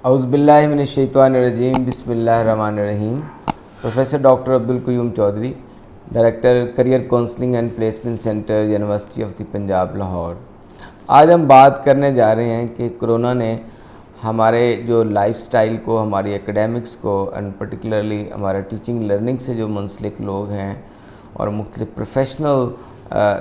اعوذ باللہ من الشیطان الرجیم، بسم اللہ الرحمن الرحیم۔ Professor doctor Abdul Qayyum Chaudhry, director career counselling and placement centre, university of the Punjab Lahore. آج ہم بات کرنے جا رہے ہیں کہ کرونا نے ہمارے جو لائف سٹائل کو، ہماری اکیڈیمکس کو اینڈ پرٹیکولرلی ہمارا ٹیچنگ لرننگ سے جو منسلک لوگ ہیں اور مختلف پروفیشنل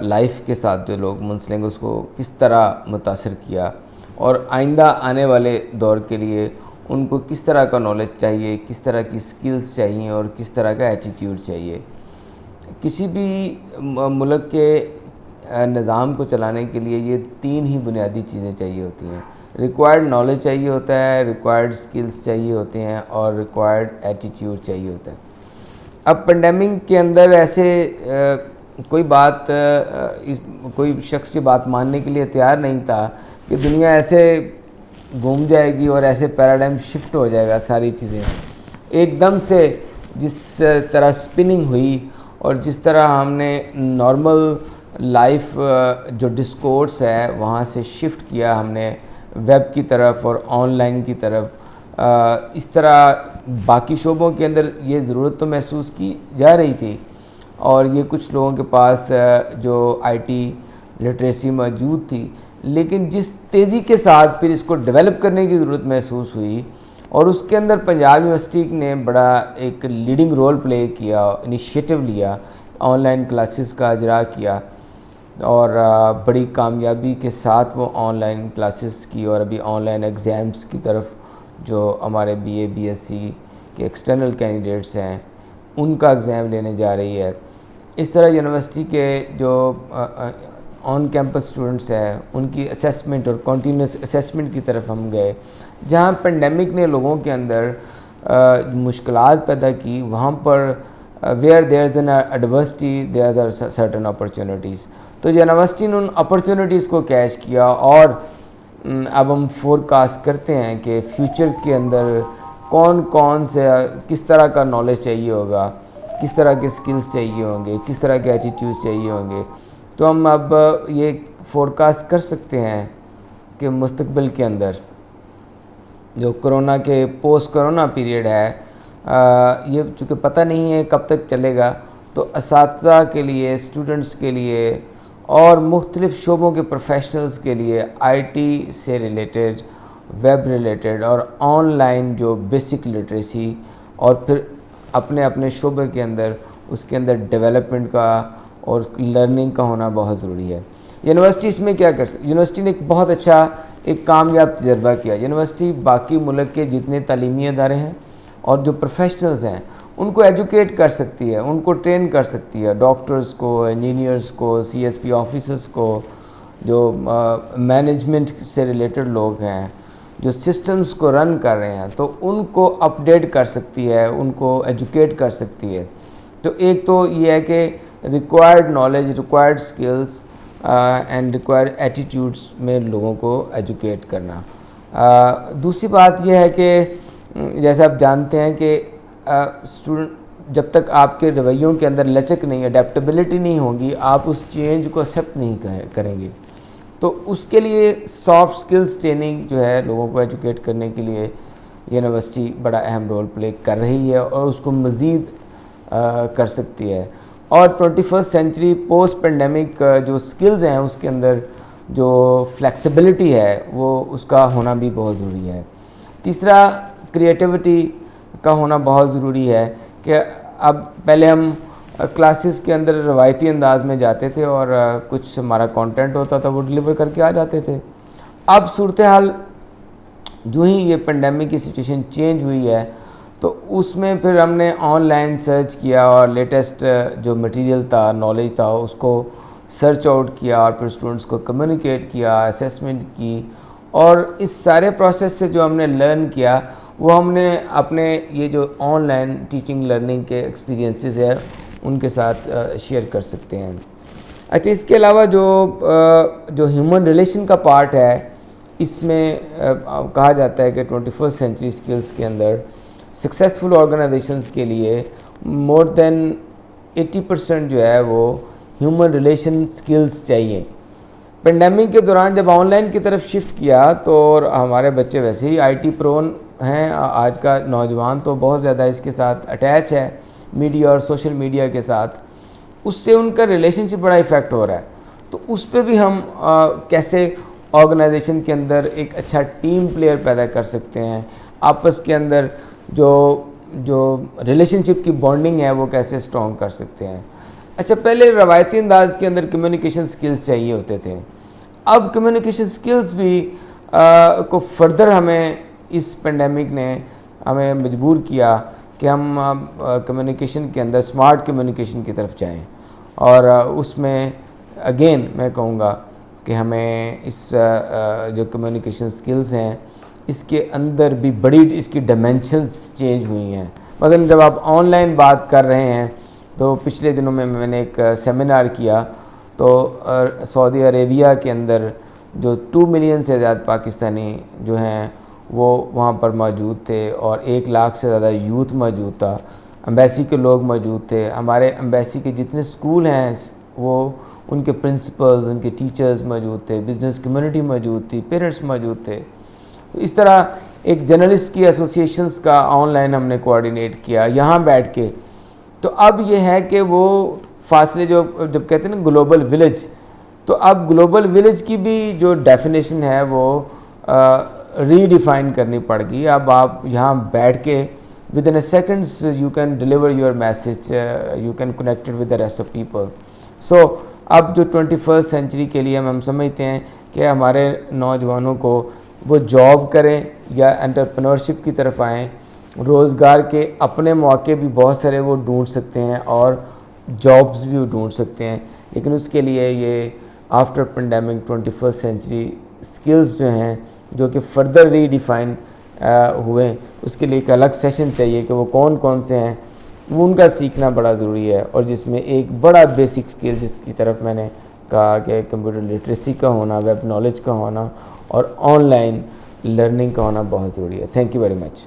لائف کے ساتھ جو لوگ منسلک اس کو کس طرح متاثر کیا، اور آئندہ آنے والے دور کے لیے ان کو کس طرح کا نالج چاہیے، کس طرح کی سکلز چاہیے اور کس طرح کا ایٹیٹیوڈ چاہیے۔ کسی بھی ملک کے نظام کو چلانے کے لیے یہ تین ہی بنیادی چیزیں چاہیے ہوتی ہیں۔ ریکوائرڈ نالج چاہیے ہوتا ہے، ریکوائرڈ سکلز چاہیے ہوتے ہیں اور ریکوائرڈ ایٹیٹیوڈ چاہیے ہوتا ہے۔ اب پینڈیمک کے اندر ایسے کوئی شخص یہ بات ماننے کے لیے تیار نہیں تھا کہ دنیا ایسے گھوم جائے گی اور ایسے پیراڈائم شفٹ ہو جائے گا، ساری چیزیں ایک دم سے جس طرح سپننگ ہوئی اور جس طرح ہم نے نارمل لائف جو ڈسکورس ہے وہاں سے شفٹ کیا ہم نے ویب کی طرف اور آن لائن کی طرف، اس طرح باقی شعبوں کے اندر یہ ضرورت تو محسوس کی جا رہی تھی اور یہ کچھ لوگوں کے پاس جو آئی ٹی لٹریسی موجود تھی، لیکن جس تیزی کے ساتھ پھر اس کو ڈیولپ کرنے کی ضرورت محسوس ہوئی اور اس کے اندر پنجاب یونیورسٹی نے بڑا ایک لیڈنگ رول پلے کیا، انیشیٹو لیا، آن لائن کلاسز کا اجرا کیا اور بڑی کامیابی کے ساتھ وہ آن لائن کلاسز کی، اور ابھی آن لائن ایگزامس کی طرف جو ہمارے B A B S C کے ایکسٹرنل کینڈیڈیٹس ہیں ان کا ایگزام لینے جا رہی ہے۔ اس طرح یونیورسٹی کے جو آن کیمپس اسٹوڈنٹس ہیں ان کی اسیسمنٹ اور کنٹینیوس اسیسمنٹ کی طرف ہم گئے، جہاں پینڈیمک نے لوگوں کے اندر مشکلات پیدا کی، وہاں پر where there is an adversity there are certain opportunities, تو یونیورسٹی نے ان اپرچونیٹیز کو کیچ کیا اور اب ہم فور کاسٹ کرتے ہیں کہ فیوچر کے اندر کون سے کس طرح کا نالج چاہیے ہوگا، کس طرح کے سکلز چاہیے ہوں گے، کس طرح کے ایٹیٹیوڈز چاہیے ہوں گے۔ تو ہم اب یہ فور کاسٹ کر سکتے ہیں کہ مستقبل کے اندر جو کرونا کے پوسٹ کرونا پیریڈ ہے، یہ چونکہ پتہ نہیں ہے کب تک چلے گا، تو اساتذہ کے لیے، اسٹوڈنٹس کے لیے اور مختلف شعبوں کے پروفیشنلز کے لیے آئی ٹی سے ریلیٹڈ، ویب ریلیٹڈ اور آن لائن جو بیسک لٹریسی اور پھر اپنے شعبے کے اندر اس کے اندر ڈیولپمنٹ کا اور لرننگ کا ہونا بہت ضروری ہے۔ یونیورسٹی اس میں کیا کر سکتی؟ یونیورسٹی نے ایک بہت اچھا ایک کامیاب تجربہ کیا۔ یونیورسٹی باقی ملک کے جتنے تعلیمی ادارے ہیں اور جو پروفیشنلز ہیں ان کو ایجوکیٹ کر سکتی ہے، ان کو ٹرین کر سکتی ہے، ڈاکٹرز کو، انجینئرز کو، سی ایس پی آفیسرز کو، جو مینجمنٹ سے ریلیٹڈ لوگ ہیں، جو سسٹمز کو رن کر رہے ہیں، تو ان کو اپڈیٹ کر سکتی ہے، ان کو ایجوکیٹ کر سکتی ہے۔ تو ایک تو یہ ہے کہ required knowledge, required skills and required attitudes میں لوگوں کو ایجوکیٹ کرنا۔ دوسری بات یہ ہے کہ جیسے آپ جانتے ہیں کہ اسٹوڈنٹ جب تک آپ کے رویوں کے اندر لچک نہیں، اڈیپٹیبلٹی نہیں ہوگی، آپ اس چینج کو ایکسیپٹ نہیں کریں گے۔ تو اس کے لیے سافٹ سکلز ٹریننگ جو ہے لوگوں کو ایجوکیٹ کرنے کے لیے یونیورسٹی بڑا اہم رول پلے کر رہی ہے اور اس کو مزید کر سکتی ہے۔ اور 21 سینچری پوسٹ پینڈیمک جو سکلز ہیں اس کے اندر جو فلیکسیبلٹی ہے وہ اس کا ہونا بھی بہت ضروری ہے۔ تیسرا، کریٹیوٹی کا ہونا بہت ضروری ہے کہ اب پہلے ہم کلاسز کے اندر روایتی انداز میں جاتے تھے اور کچھ ہمارا کانٹینٹ ہوتا تھا وہ ڈلیور کر کے آ جاتے تھے۔ اب صورتحال جو ہی یہ پینڈیمک کی سچویشن چینج ہوئی ہے تو اس میں پھر ہم نے آن لائن سرچ کیا اور لیٹسٹ جو مٹیریل تھا، نالج تھا، اس کو سرچ آؤٹ کیا اور پھر اسٹوڈنٹس کو کمیونیکیٹ کیا، اسیسمنٹ کی، اور اس سارے پروسیس سے جو ہم نے لرن کیا وہ ہم نے اپنے یہ جو آن لائن ٹیچنگ لرننگ کے ایکسپیرینسز ہے ان کے ساتھ شیئر کر سکتے ہیں۔ اچھا، اس کے علاوہ جو ہیومن ریلیشن کا پارٹ ہے، اس میں کہا جاتا ہے کہ 21 سینچری سکلز کے اندر سکسیزفل آرگنائزیشنز کے لیے مور دین 80% جو ہے وہ ہیومن ریلیشن سکلز چاہیے۔ پینڈیمک کے دوران جب آن لائن کی طرف شفٹ کیا تو ہمارے بچے ویسے ہی آئی ٹی پرون ہیں آج کا نوجوان تو بہت زیادہ اس کے ساتھ اٹیچ ہے میڈیا اور سوشل میڈیا کے ساتھ، اس سے ان کا ریلیشن شپ بڑا افیکٹ ہو رہا ہے. تو اس پہ بھی ہم کیسے آرگنائزیشن کے اندر ایک اچھا ٹیم پلیئر پیدا کر سکتے ہیں، آپس کے اندر جو ریلیشن شپ کی بانڈنگ ہے وہ کیسے اسٹرانگ کر سکتے ہیں. اچھا، پہلے روایتی انداز کے اندر کمیونیکیشن سکلز چاہیے ہوتے تھے، اب کمیونیکیشن سکلز بھی کو فردر ہمیں اس پینڈیمک نے ہمیں مجبور کیا کہ ہم کمیونیکیشن کے اندر اسمارٹ کمیونیکیشن کی طرف جائیں. اور اس میں اگین میں کہوں گا کہ ہمیں اس جو کمیونیکیشن سکلز ہیں اس کے اندر بھی بڑی اس کی ڈائمینشنز چینج ہوئی ہیں. مثلا جب آپ آن لائن بات کر رہے ہیں تو پچھلے دنوں میں نے ایک سیمینار کیا تو سعودی عربیہ کے اندر جو 2 ملین سے زیادہ پاکستانی جو ہیں وہ وہاں پر موجود تھے اور 1 لاکھ سے زیادہ یوتھ موجود تھا. ایمبیسی کے لوگ موجود تھے، ہمارے ایمبیسی کے جتنے سکول ہیں وہ ان کے پرنسپلز، ان کے ٹیچرز موجود تھے، بزنس کمیونٹی موجود تھی، پیرنٹس موجود تھے. تو اس طرح ایک جرنلسٹ کی ایسوسیشنز کا آن لائن ہم نے کوآرڈینیٹ کیا یہاں بیٹھ کے. تو اب یہ ہے کہ وہ فاصلے جب کہتے ہیں نا گلوبل ولیج، تو اب گلوبل ولیج کی بھی جو ڈیفینیشن ہے وہ ری ڈیفائن کرنی پڑ گئی. اب آپ یہاں بیٹھ کے within a seconds you can deliver your message, you can connected with the rest of people. So اب جو 21 سینچری کے لیے ہم سمجھتے ہیں کہ ہمارے نوجوانوں کو وہ جاب کریں یا انٹرپرینورشپ کی طرف آئیں، روزگار کے اپنے مواقع بھی بہت سارے وہ ڈھونڈ سکتے ہیں اور جابز بھی وہ ڈھونڈ سکتے ہیں. لیکن اس کے لیے یہ آفٹر پینڈیمک 21 سینچری سکلز جو ہیں جو کہ فردر ری ڈیفائن ہوئے، اس کے لیے ایک الگ سیشن چاہیے کہ وہ کون سے ہیں، وہ ان کا سیکھنا بڑا ضروری ہے. اور جس میں ایک بڑا بیسک سکل جس کی طرف میں نے کہا کہ کمپیوٹر لٹریسی کا ہونا، ویب نالج کا ہونا اور آن لائن لرننگ کا ہونا بہت ضروری ہے. Thank you very much.